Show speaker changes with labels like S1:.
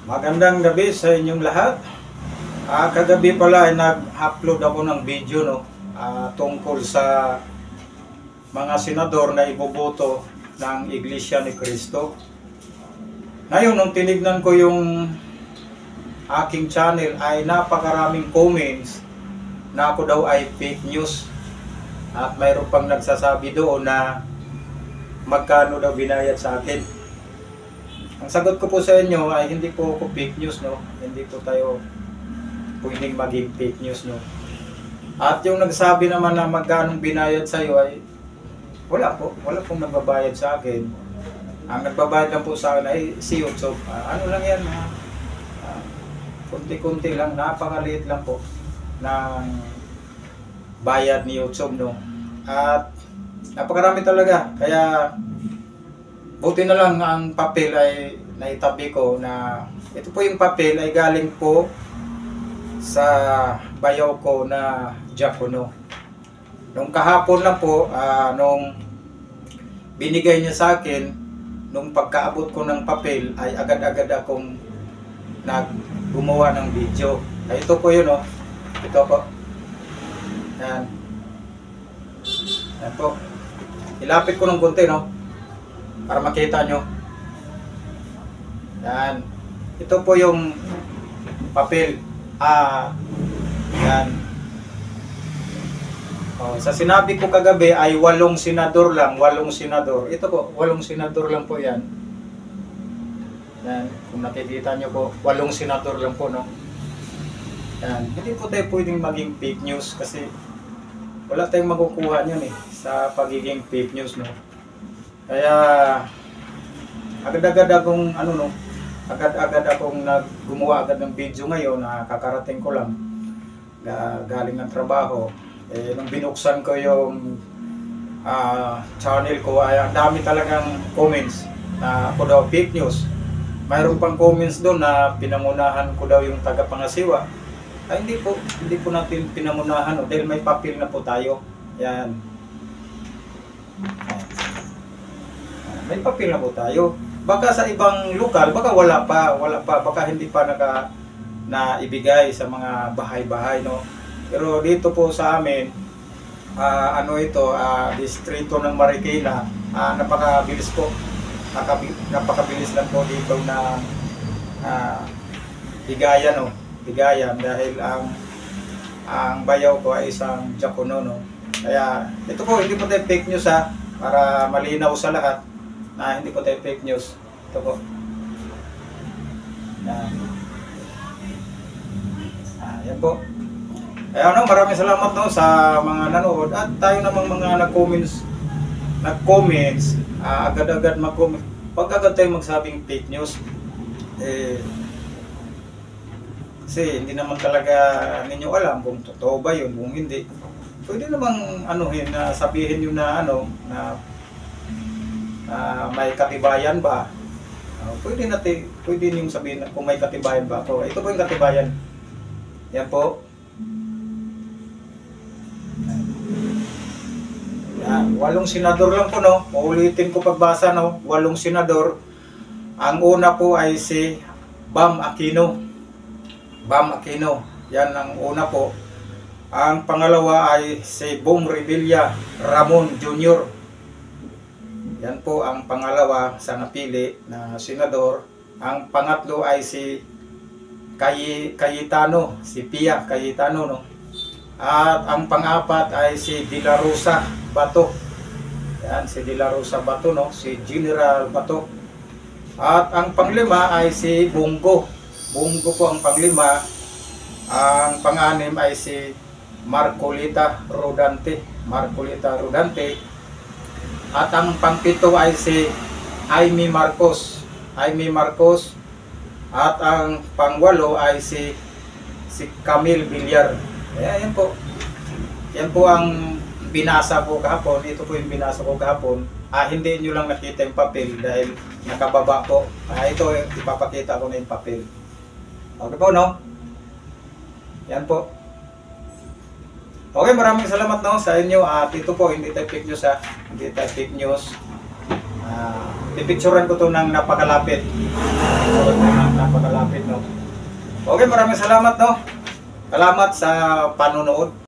S1: Magandang gabi sa inyong lahat. Kagabi pala ay nag-upload ako ng video tungkol sa mga senador na iboboto ng Iglesia ni Cristo. Ngayon, nung tinignan ko yung aking channel ay napakaraming comments na ako daw ay fake news. At mayroon pang nagsasabi doon na magkano daw binayad sa akin. Ang sagot ko po sa inyo ay hindi po ako fake news, no? Hindi po tayo pwedeng maging fake news, no? At yung nagsabi naman na magkano binayad sa iyo ay wala pong nagbabayad sa akin. Ang nagbabayad lang po sa akin ay si YouTube. Ano lang yan, kunti-kunti lang, napakaliit lang po ng bayad ni YouTube, no? At napakarami talaga, kaya buti na lang ang papel ay naitabi ko na ito po yung papel ay galing po sa bayaw ko na diakono. Nung kahapon lang po, nung binigay niya sa akin, nung pagkaabot ko ng papel ay agad-agad akong gumawa ng video. Ay, ito po yun, oh. Ito po. Yan. Yan po. Ilapit ko ng konti, no? Para makita nyo. Yan. Ito po yung papel. Yan. Sa sinabi ko kagabi ay 8 senador lang. 8 senador. Ito po, 8 senador lang po yan. Yan. Kung nakikita nyo po, 8 senador lang po, no? Yan. Hindi po tayo pwedeng maging fake news kasi wala tayong makukuha nyan sa pagiging fake news, no? Kaya agad-agad akong agad-agad akong gumawa agad ng video ngayon na kakarating ko lang galing ng trabaho. Nung binuksan ko yung channel ko ay ang dami talagang comments na ako daw fake news. Mayroon pang comments doon na pinangunahan ko daw yung tagapangasiwa. Ay hindi po natin pinangunahan dahil may papel na po tayo. Yan. May papel na po tayo. Baka sa ibang lokal, baka wala pa, baka hindi pa naibigay sa mga bahay-bahay, no? Pero dito po sa amin, distrito ng Marikina, napakabilis po. Napakabilis lang po dito na bigayan, no? Bigayan dahil ang bayaw ko ay isang diakono, no? Kaya ito po, hindi po tayo fake news, para malinaw sa lahat. Hindi po tayo fake news. Ito po. Yan. Yan po. Kaya maraming salamat sa mga nanood at tayo namang mga nag-comments, agad-agad mag-comment. Pag agad tayo magsabing fake news, kasi hindi naman talaga ninyo alam kung totoo ba yun, kung hindi. Pwede namang sabihin nyo na may katibayan ba? Pwede niyong sabihin kung may katibayan ba ako. Ito po yung katibayan. Yan po. Yan. 8 senador lang po, no? Uulitin ko pagbasa, no? 8 senador. Ang una po ay si Bam Aquino. Bam Aquino. Yan ang una po. Ang pangalawa ay si Bong Revilla Ramon Jr. Yan po ang pangalawa sa napili na senador. Ang pangatlo ay si Cayetano, si Pia Cayetano, no? At ang pang-apat ay si De La Rosa Bato. Yan, si De La Rosa Bato, no? Si General Bato. At ang panglima ay si Bongo. Bongo po ang panglima. Ang pang-anim ay si Marcolita Rodante. Marcolita Rodante. At ang pangpito ay si Jaime Marcos. Jaime Marcos. At ang pangwalo ay si Camille Villar. Yan po. Yan po ang binasa ko kahapon. Ito po yung binasa ko kahapon. Hindi nyo lang nakita yung papel dahil nakababa po. Ito, ipapakita ko na yung papel. Okay po, no? Yan po. Okay, maraming salamat sa inyo at ito po, hindi tayo fake news Hindi tayo fake news. pipicturan ko to ng napakalapit. Pipicturan ko ng napakalapit, no. Okay, maraming salamat, no. Salamat sa panonood.